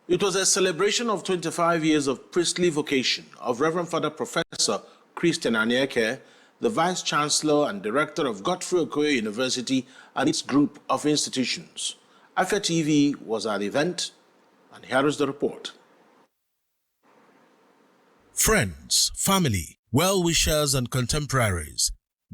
It was a celebration of 25 years of priestly vocation of Reverend Father Professor Fr Anieke, the Vice Chancellor and Director of Godfrey Okoye University and its group of institutions. Afia TV was at the event, and here is the report. Friends, family, well-wishers and contemporaries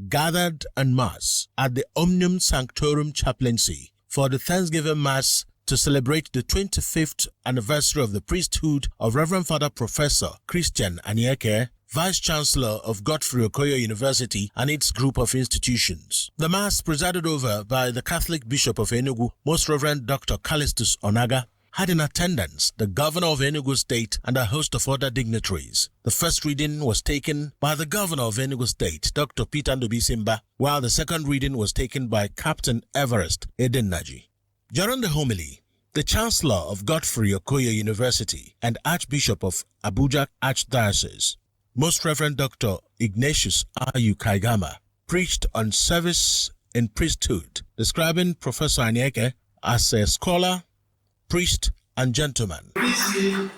gathered en masse at the Omnium Sanctorum Chaplaincy for the Thanksgiving Mass to celebrate the 25th anniversary of the priesthood of Reverend Father Professor Fr Anieke, Vice Chancellor of Godfrey Okoye University and its group of institutions. The Mass, presided over by the Catholic Bishop of Enugu, Most Reverend Dr. Callistus Onaga, had in attendance the Governor of Enugu State and a host of other dignitaries. The first reading was taken by the Governor of Enugu State, Dr. Peter Ndubisimba, while the second reading was taken by Captain Everest Edennaji. During the homily, the Chancellor of Godfrey Okoye University and Archbishop of Abuja Archdiocese, Most Reverend Dr. Ignatius Ayu Kaigama, preached on service in priesthood, describing Professor Anieke as a scholar, priest, and gentleman. Priesthood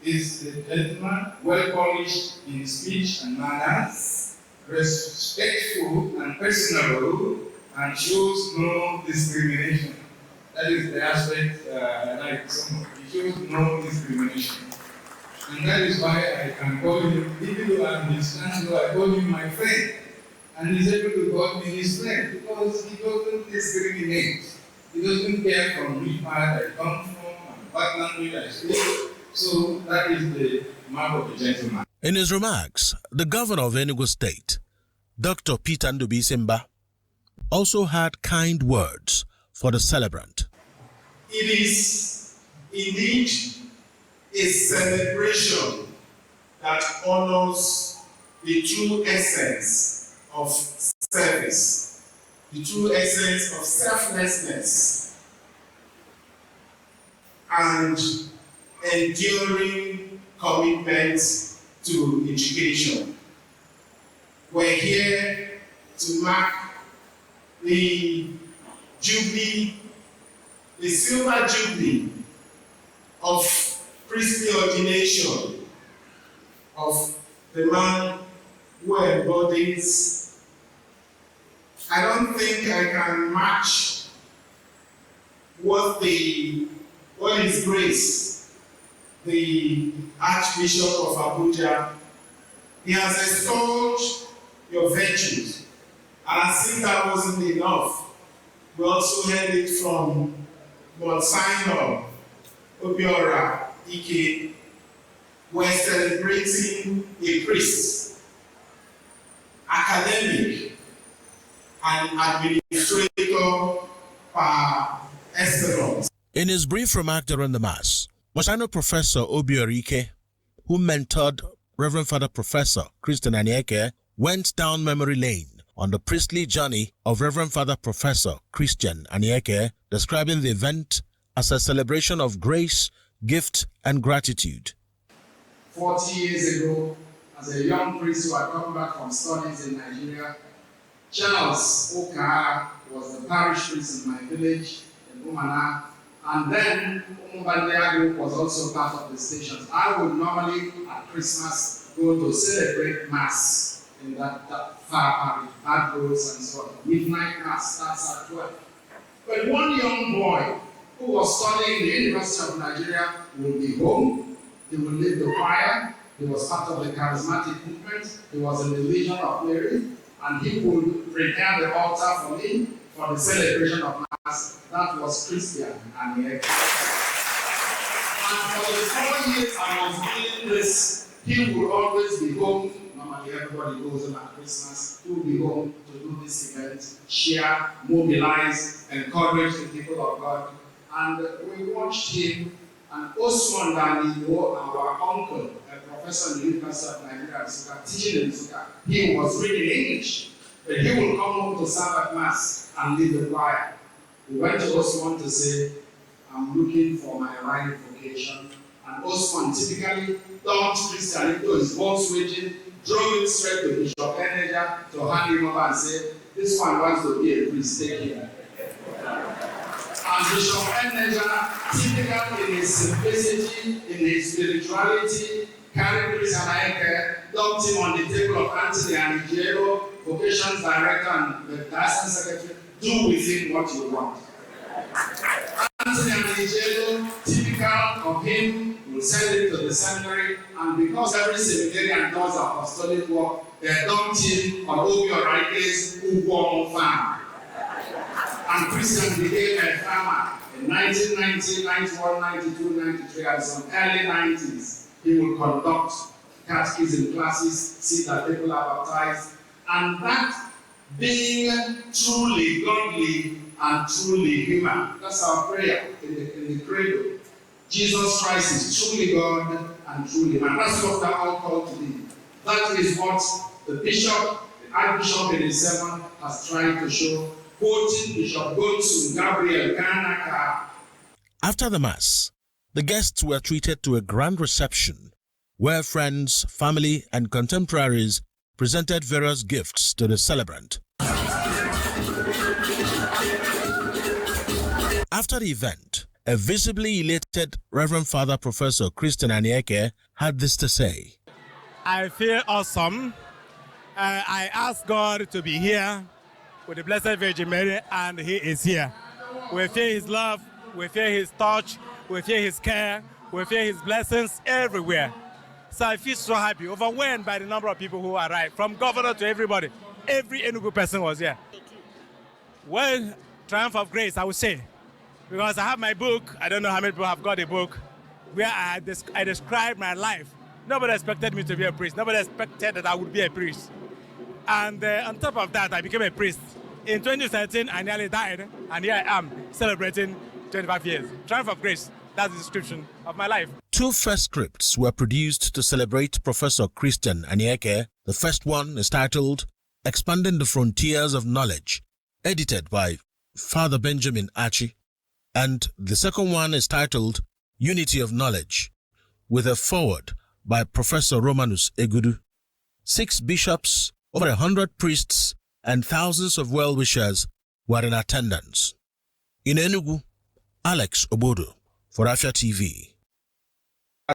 is a gentleman, well-polished in speech and manners, respectful and personable, and shows no discrimination. That is the aspect I like so much. He shows no discrimination. And that is why I can call him, even though I'm his chancellor, I call him my friend. And he's able to call me his friend because he doesn't discriminate. He doesn't care from which part I come from and what language I speak. So that is the mark of a gentleman. In his remarks, the Governor of Enugu State, Dr. Peter Ndubisimba, also had kind words for the celebrant. It is indeed a celebration that honors the true essence of service, the true essence of selflessness, and enduring commitment to education. We're here to mark the Jubilee, the Silver Jubilee of priestly ordination of the man who embodies. I don't think I can match what His Grace, the Archbishop of Abuja, he has extolled your virtues. And as if that wasn't enough, we also heard it from Monsignor Obiora Ike. We're celebrating a priest, academic, and administrator par excellence. In his brief remark during the Mass, Monsignor Professor Obiora Ike, who mentored Reverend Father Professor Fr Anieke, went down memory lane on the priestly journey of Reverend Father Professor Fr Anieke, describing the event as a celebration of grace, gift, and gratitude. 40 years ago, as a young priest who had come back from studies in Nigeria, Charles Oka was the parish priest in my village, in Umana, and then Umbandeagu was also part of the stations. I would normally, at Christmas, go to celebrate Mass in that far parish, bad roads and so on. Midnight Mass starts at 12. But one young boy who was studying in the University of Nigeria would be home. He would lead the choir. He was part of the charismatic movement. He was in the Legion of Mary. And he would prepare the altar for me for the celebration of Mass. That was Fr Anieke. And for the 4 years I was doing this, he would always be home. Normally everybody goes home at Christmas. He would be home to do this event, share, mobilize, encourage the people of God. And we watched him, and Osman Daniwo, our uncle, a professor in the University of Nigeria, teaching in Nsukka, he was reading English, but he would come home to serve at Mass and lead the choir. We went to Osman to say, I'm looking for my right vocation. And Osman typically dumped Fr Anieke to his Volkswagen, drove it straight to Bishop Eneja to hand him over and say, this one wants to be a priest, take him. And And Bishop Eneja, typical in his simplicity, in his spirituality, carried Fr Anieke, dumped him on the table of Anthony Anieke, vocations director and the diocese secretary. Do with him what you want. Anthony Anieke, typical of him, will send him to the seminary, and because every seminarian does apostolic work, they dumped him on Obi Oraike's Ugwuomo farm. And Christian became a farmer in 1990, 91, 92, 93, and some early 90s. He would conduct catechism classes, see that people are baptized, and that being truly godly and truly human. That's our prayer in the credo. Jesus Christ is truly God and truly man. That's what they're all called to be. That is what the bishop, the archbishop in his sermon, has tried to show, quoting Bishop Gonsu Gabriel Ganaka. After the Mass, the guests were treated to a grand reception where friends, family, and contemporaries presented various gifts to the celebrant. After the event, a visibly elated Reverend Father Professor Fr Anieke had this to say. I feel awesome. I ask God to be here with the Blessed Virgin Mary, and He is here. We feel His love, we feel His touch, we feel His care, we feel His blessings everywhere. So I feel so happy, overwhelmed by the number of people who arrived, from governor to everybody. Every Enugu person was here. Well, triumph of grace, I would say. Because I have my book, I don't know how many people have got a book, where I describe my life. Nobody expected me to be a priest. Nobody expected that I would be a priest. And on top of that, I became a priest. In 2013, I nearly died, and here I am, celebrating 25 years. Triumph of grace, that's the description of my life. 2 first scripts were produced to celebrate Professor Fr Anieke. The first one is titled Expanding the Frontiers of Knowledge, edited by Father Benjamin Achi. And the second one is titled Unity of Knowledge, with a foreword by Professor Romanus Egudu. 6 bishops, over 100 priests, and thousands of well-wishers were in attendance. In Enugu, Alex Obodo for Afia TV.